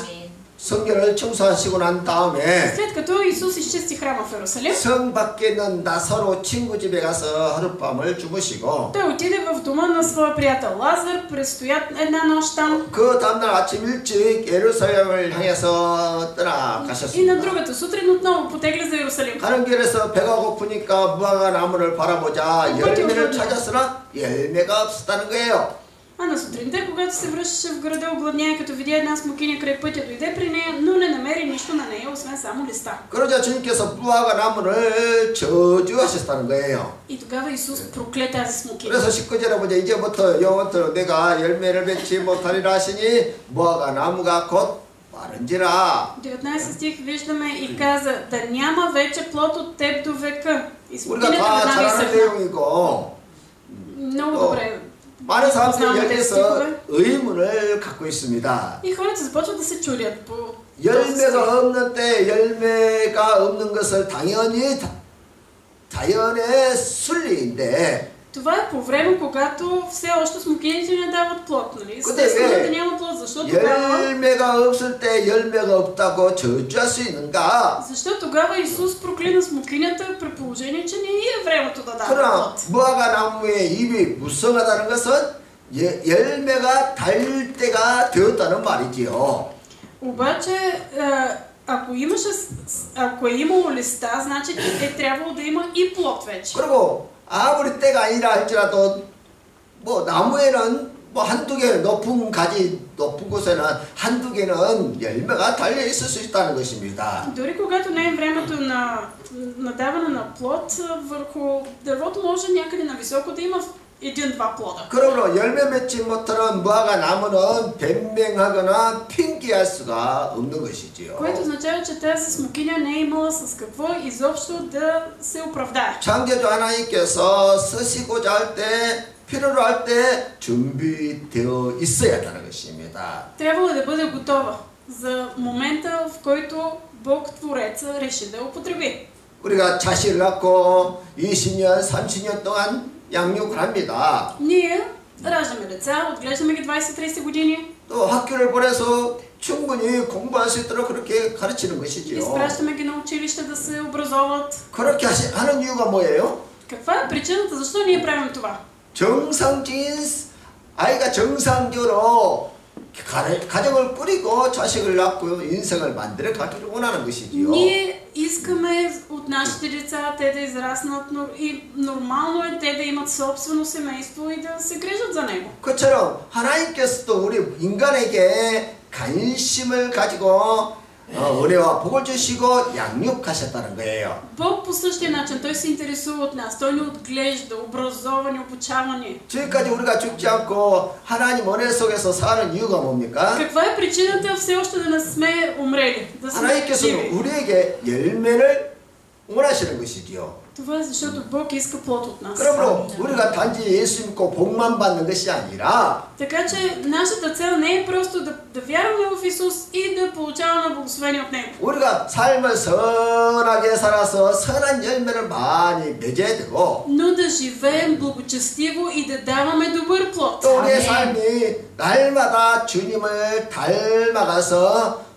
성전을 청소하시고 난 다음에 След като Исус изчисти храма в Иерусалим, 성 밖에 있는 나사로 친구 집에 가서 하룻밤을 주무시고 Той отиде в дома на своя приятел Лазар, престоят една нощ там. 그 다음날 아침 일찍 예루살렘을 향해서 И на 떠나가셨습니다. другата сутрин отново потегля за Иерусалим. 가는 길에서 배가 고프니까 무화과 나무를 바라보자 열매를 찾았으나 열매가 없었다는 거예요. А на сутринта, когато се връщаше в града огладняя, като видя една смокиня край пътя, дойде при нея, но не намери нищо на нея, освен само листа. 그러자 주님께서 무화과 나무를 저주하셨다는 거예요. И тогава Исус прокле тази смокиня. 그래서 19절에 보자 이제부터 영원토록 내가 열매를 맺지 못하리라 하시니 무화과 나무가 곧 마른지라. 19 стих виждаме и каза, да няма вече плод от теб до века. И 우리가 смокинята 다 веднага 잘 아는 изсъхна. 내용이고 Много добре. 많은 사람들이 познаваме тези 여기서 стихове. 의문을 갖고 있습니다. И хората започват да се чудят по този 열매가 стих. 없는 때 열매가 없는 것을 당연히 자연의 순리인데 Това е по време, когато все още смокините не дават плод, нали? 근데 Естествено 왜 да няма плод, защо тогава? 열매가 없을 때 열매가 없다고 저주할 수 있는가? Защо тогава Исус проклина смокинята при положение, че не е времето да дава 그러나 плод? 무화과 나무의 잎이 무성하다는 것은 열매가 달 때가 되었다는 말이지요. Обаче, ако е имало листа, значи е трябвало да има и плод вече. 그리고 아무리 때가 아니라 할지라도 뭐 나무에는 뭐 한두 개 높은 가지 높은 곳에는 한두 개는 열매가 달려 있을 수 있다는 것입니다. Дори когато не е времето на даване на плод, върху дървото може някъде на високо да има един-два плода. 그러므로 열매 맺지 못하는 무화과 나무는 변명하거나 핑계할 수가 없는 것이지요. Което означава, че тази смокиня не е имала с какво изобщо да се оправдае. 창조주 하나님께서 쓰시고자 할 때 필요로 할 때 준비되어 있어야 한다는 것입니다. Трябвало е да бъде готова за момента, в който Бог Твореца реши да я употреби. 우리가 자식을 낳고 20년, 30년 동안 양육을 합니다. Ние раждаме деца, отглеждаме ги 20-30 години, 또 학교를 보내서 충분히 공부할 수 있도록 그렇게 가르치는 것이지요. изпращаме ги на училище да се образоват. 그렇게 하는 이유가 뭐예요? Каква е причината, защо ние правим това? 정상적인 아이가 정상적으로 가정을 꾸리고 자식을 낳고 인생을 만들어 가기를 원하는 것이지요. Ние искаме от нашите деца те да израснат и нормално е те да имат собствено семейство и да се грижат за него. 그처럼 하나님께서도 우리 인간에게 관심을 가지고 은혜와 복을 주시고 양육하셨다는 거예요. Бог по същия начин, Той се интересува от нас, Той ни отглежда, образова ни, обучава ни. 지금까지 우리가 죽지 않고 하나님 은혜 속에서 사는 이유가 뭡니까? Каква е причината все още да не сме умрели, да сме 하나님께서는 живи? 우리에게 열매를 원하시는 것이지요. Това е защото Бог иска плод от нас. 그러므로 우리가 단지 예수 믿고 복만 받는 것이 아니라 Така че нашата цел не е просто да вярваме в Исус и да получаваме благословение от Него. 우리가 삶을 선하게 살아서 선한 열매를 많이 맺어야 되고 Но да живеем благочестиво и да даваме добър плод. 또 우리의 삶이 날마다 주님을 닮아가서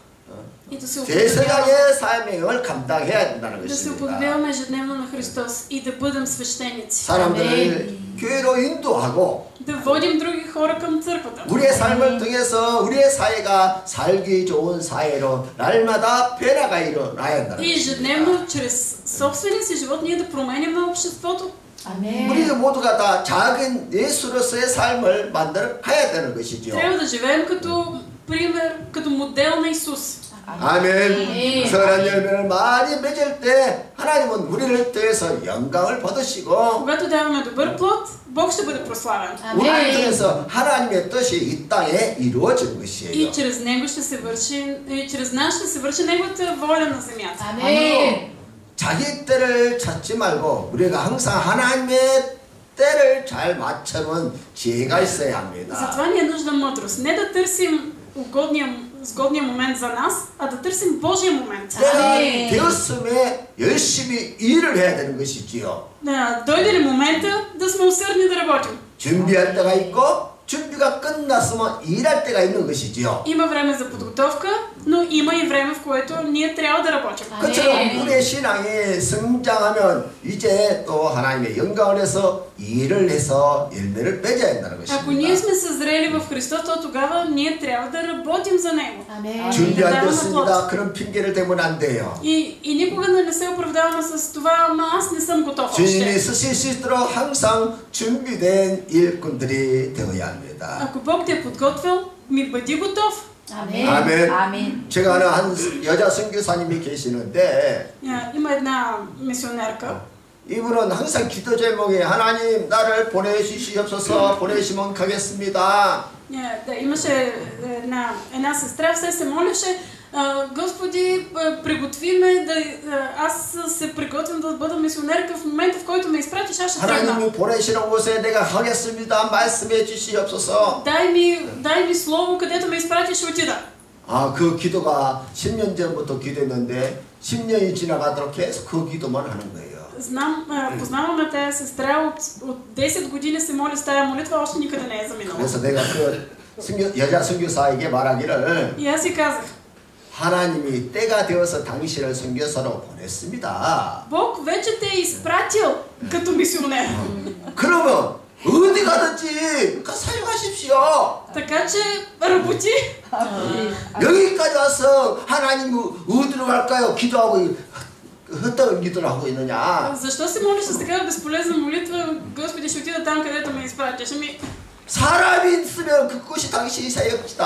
И да се 제사장의 사명을 감당해야 된다는 да се 것입니다. уподобяваме ежедневно на Христос и да бъдем свещеници. 사람들을 교회로 인도하고 Да водим други хора към църквата. 우리의 삶을 통해서 우리의 사회가 살기 좋은 사회로 날마다 변화가 일어나야 한다는 И 것입니다. ежедневно, чрез собствения си живот, ние да променяме обществото Amen. 우리 모두가 다 작은 예수로서의 삶을 만들어 가야 되는 것이죠. Трябва да живеем като пример, като модел на Исус. 아멘. 선한 열매를 많이 맺을 때 하나님은 우리를 통해서 영광을 받으시고 Когато даваме добър плод, Бог ще бъде прославен. 우리를 통해서 하나님의 뜻이 이 땅에 이루어지는 И 것이에요. чрез него ще се върши, и чрез нас ще се върши неговата воля на земята. 아멘. 자기 때를 찾지 말고 우리가 항상 하나님의 때를 잘 맞추는 지혜가 있어야 합니다. Затова ни е нужна мъдрост. Не да търсим сгодния момент за нас, а да търсим Божия момент. 때가 되었음에 열심히 일을 해야 되는 것이지요. Дойде ли момента да сме усърдни да работим? 준비할 때가 있고 준비가 끝났으면 일할 때가 있는 것이지요. Има време за подготовка, но има и време, в което ние трябва да работим. 그처럼 우리의 신앙이 성장하면 이제 또 하나님의 영광을 해서 일을 해서 열매를 맺어야 한다는 Ако ние 것입니다. сме съзрели в Христос, то тогава ние трябва да работим за Него. 아멘. 준비 안 됐습니다. 그런 핑계를 대면 안 돼요. И никога не се оправдаваме с това, ама аз не съм готов 주님이 още. 쓰실 수 있도록 항상 준비된 일꾼들이 되어야 합니다. Ако Бог те е подготвил, ми бъди готов. 아멘. 아멘. 아멘. 제가 아는 한 여자 선교사님이 계시는데 Има една мисионерка. 이분은 항상 기도 제목에 하나님 나를 보내주시옵소서 보내시면 가겠습니다. Да, имаше една сестра, все се молеше, Господи, приготви ме, аз се приготвям да бъда мисионерка в момента, в който ме изпратиш, аз ще тръгна. 하나님이 보내시는 곳에 내가 가겠습니다. 말씀해 주시옵소서. Дай ми слово, където ме изпратиш, ще отида. 그 기도가 10년 전부터 기도했는데 10년이 지나가도록 계속 그 기도만 하는 거예요. Познаваме тая сестра, от 10 години се моли с тая молитва, още никъде не е заминала. 그래서 내가 그 여자 선교사에게 말하기를 И аз си казах, 하나님이 때가 되어서 당신을 선교사로 보냈습니다. Бог вече те е изпратил като мисионер. 그러면 어디 가든지 사용하십시오. Така че работи. 여기까지 와서 하나님 어디로 갈까요? 기도하고 헛다른 기도를 하고 있느냐? Защо се молиш с такава безполезна молитва? Господи, ще отида там, където ме изпратиш. 사람이 있으면 그곳이 당신이 사역지다.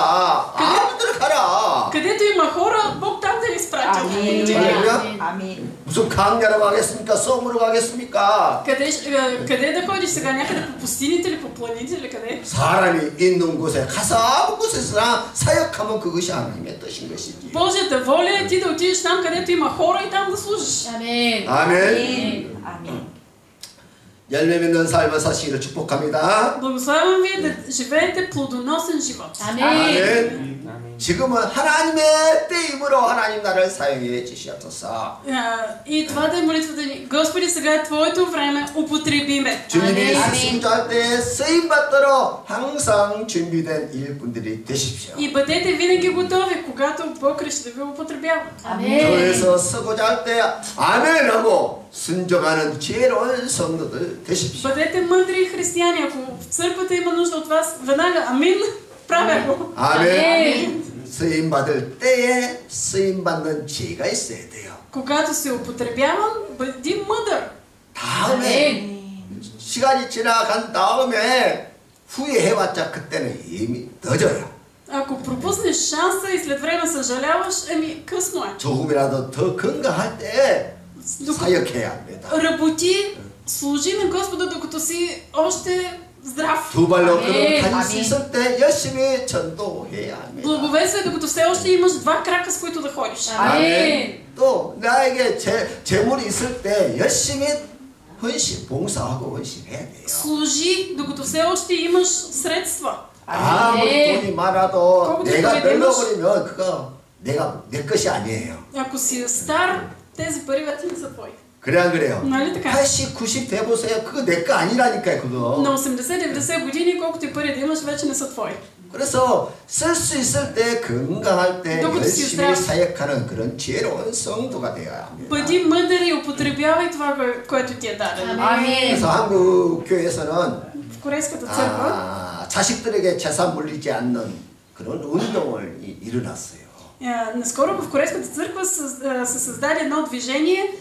아무데나 가라. Където има хора, Бог там да ни изпратил. 아멘. 아멘. 무슨 강야로 가겠습니까? 섬으로 가겠습니까? Къде да ходиш сега? Някъде по пустините или по планините или къде? 사람이 있는 곳에 가서 아무 곳에서나 사역하면 그것이 하나님의 뜻인 것이지. Божията воля е ти да отидеш там, където има хора и там да служиш. 아멘. 아멘. 아멘. 열매 맺는 삶을 사시기를 축복합니다. Благославям ви да живеете плодоносен живот. 아멘. 아멘. 지금은 하나님의 때임으로 하나님 나를 사용해 주시옵소서. И това да е молитвата ни. Господи, сега е Твоето време, употреби ме. 주님이 아멘. 수주할 때 쓰임 받도록 항상 준비된 일꾼들이 되십시오. И бъдете винаги готови, когато Бог реши да ви употребява. 아멘. 교회에서 쓰고자 할 때 아멘하고 순종하는 지혜로운 성도들 되십시오. Бъдете мъдри християни. Ако в църквата има нужда от вас, веднага амин, правя го. 아멘. 쓰임 받을 때에 쓰임 받는 지혜가 있어야 돼요. Когато се употребявам, бъди мъдър. 다음에 시간이 지나간 다음에 후회해봤자 그때는 이미 늦어요. Ако пропуснеш шанса и след време съжаляваш, късно е. 조금이라도 더 건강할 때 사역해야 합니다. Работи, служи на Господа, докато си още здрав. 두 발로 걸어 다닐 수 있을 때 열심히 전도해야 합니다. Благовествай, докато все още имаш два крака, с които да ходиш. 아멘. 또 나에게 재물이 있을 때 열심히 헌신, 봉사하고 헌신해야 돼요. Служи, докато все още имаш средства. 아무리 돈이 많아도 колкото 내가 и да имаш. 늙어버리면 그거 내 것이 아니에요. Ако си стар, тези пари вече не са твои. 그래 안 그래요? Нали така? 80, 90 돼보세요. 그거 내 거 아니라니까요. 그거. На 80-90 години, колкото и пари да имаш, вече не са твои. 그래서 쓸 수 있을 때 건강할 때 докато си 열심히 здрав. 사역하는 그런 지혜로운 성도가 되어야 합니다. Бъди мъдър и употребявай това, което ти е дадено. 아멘. 그래서 한국 교회에서는 В Корейската църква 자식들에게 재산 물리지 않는 그런 운동을 일어났어요. наскоро в Корейската църква се създаде едно движение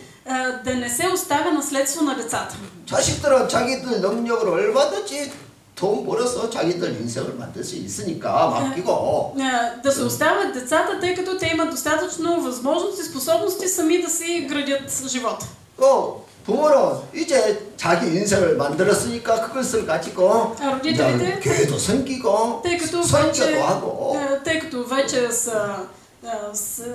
да не се оставя наследство на децата. 자식들은 자기들 능력으로 얼마든지 돈 벌어서 자기들 인생을 만들 수 있으니까 맡기고 Да се оставят децата, тъй като те имат достатъчно възможности, способности сами да си градят живота. 또 부모는 이제 자기 인생을 만들었으니까 그것을 가지고 родителите, 교회도 섬기고 тъй като 선교도 하고 вече са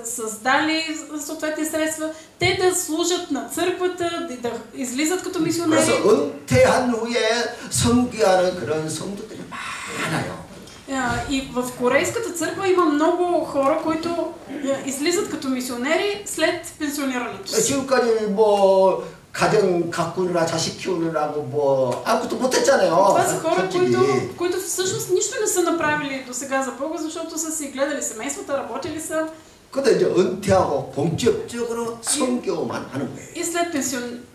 създали съответни средства, те да служат на църквата, да излизат като мисионери. 그래서 은퇴한 후에 섬기하는 그런 성도들이 많아요. И в корейската църква има много хора, които излизат като мисионери след пенсионирането си. 지금까지 뭐 가정 가꾸느라 자식 키우느라고 뭐 아무것도 못했잖아요. Това са хора, които всъщност нищо не са направили до сега за Бога, защото са си гледали семействата, работили са. 근데 이제 은퇴하고 본격적으로 선교만 하는 거예요. И след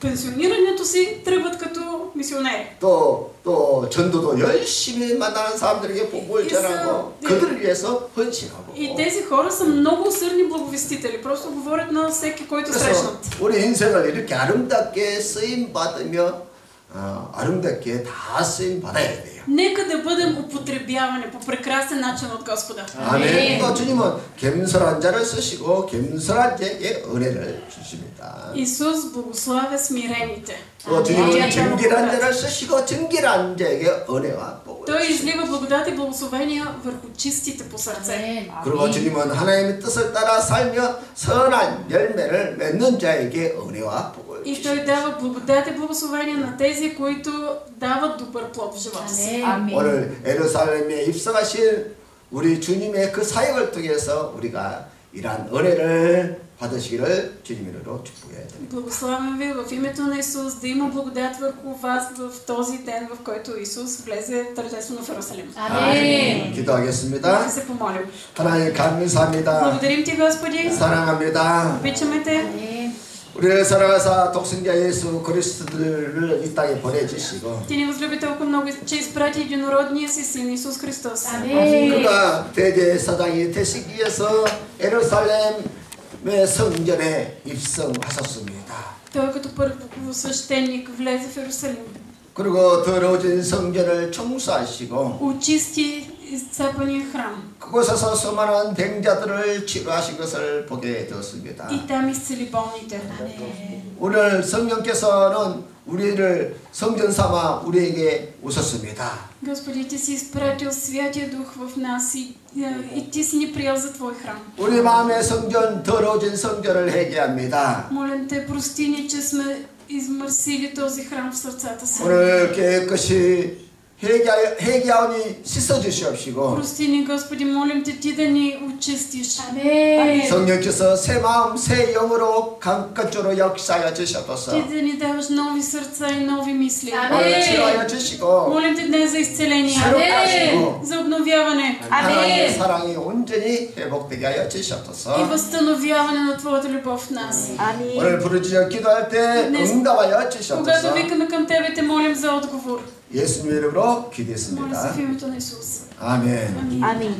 пенсионирането си тръгват като мисионери. 또 전도도 열심히 만나는 사람들에게 복음을 전하고 그들을 위해서 헌신하고. И тези хора са много усърдни благовестители. Просто говорят на всеки, който срещнат. 우리 인생을 이렇게 아름답게 쓰임 받으며 아름답게 다 쓰임 받아야 돼요. Нека да бъдем употребявани по прекрасен начин от Господа. 아멘. 또 주님은 겸손한 자를 쓰시고 겸손한 자에게 은혜를 주십니다. Исус благославя смирените. 또 주님은 정결한 자를 쓰시고 정결한 자에게 은혜와 복을 Той 주십니다. излива благодат и благословения върху чистите по сърце. 그리고 주님은 하나님의 뜻을 따라 살며 선한 열매를 맺는 자에게 은혜와 복을 И 주십니다. Той дава благодат и благословения на тези, които дават добър плод в живота си. 오늘 예루살렘에 입성하신 우리 주님의 그 사역을 통해서 우리가 이러한 은혜를 받으시기를 주님 이름으로 축복해야 됩니다. Благославям ви в името на Исус, да има благодат върху вас в този ден, в който Исус влезе тържествено в Иерусалим. 아멘. 기도하겠습니다. Да се помолим. 하나님 감사합니다. Благодарим ти, Господи. 사랑합니다. Обичаме те. 우리를 사랑하사 독생자 예수 그리스도를 이 땅에 보내주시고 Ти ни възлюби толкова много, че изпрати единородния си син Исус Христос. 그가 대제사장이 되시기 위해서 예루살렘의 성전에 입성하셨습니다. Той като първосвещеник влезе в Иерусалим. 그리고 더러워진 성전을 청소하시고 Очисти изцапания храм. 그곳에서 수많은 병자들을 치료하신 것을 보게 되었습니다. И там изцели болните. 오늘 성령께서는 우리를 성전 삼아 우리에게 오셨습니다. Господи, ти си изпратил Святия Дух в нас и ти си ни приел за Твой храм. 우리 마음의 성전, 더러워진 성전을 회개합니다. Молим те, прости ни, че сме измърсили този храм в сърцата си. 오늘 깨끗이 회개하오니 씻어주시옵시고 Прости ни, Господи, молим те, ти да ни очистиш. 성령께서 새 마음, 새 영으로 강건적으로 역사하여 주시옵소서. Ти да ни даваш нови сърца и нови мисли. 오늘 치료하여 주시고 Молим те днес за изцеление, 새롭게 하시고 за обновяване 하나님의 사랑이 온전히 회복되게 하여 и 주시옵소서. възстановяване на Твоята любов в нас. 오늘 부르짖어 기도할 때 응답하여 Когато 주시옵소서. викаме към Тебе, те молим за отговор. 예수님 이름으로 Моля се 기도했습니다. в името на Исус. 아멘. Амин.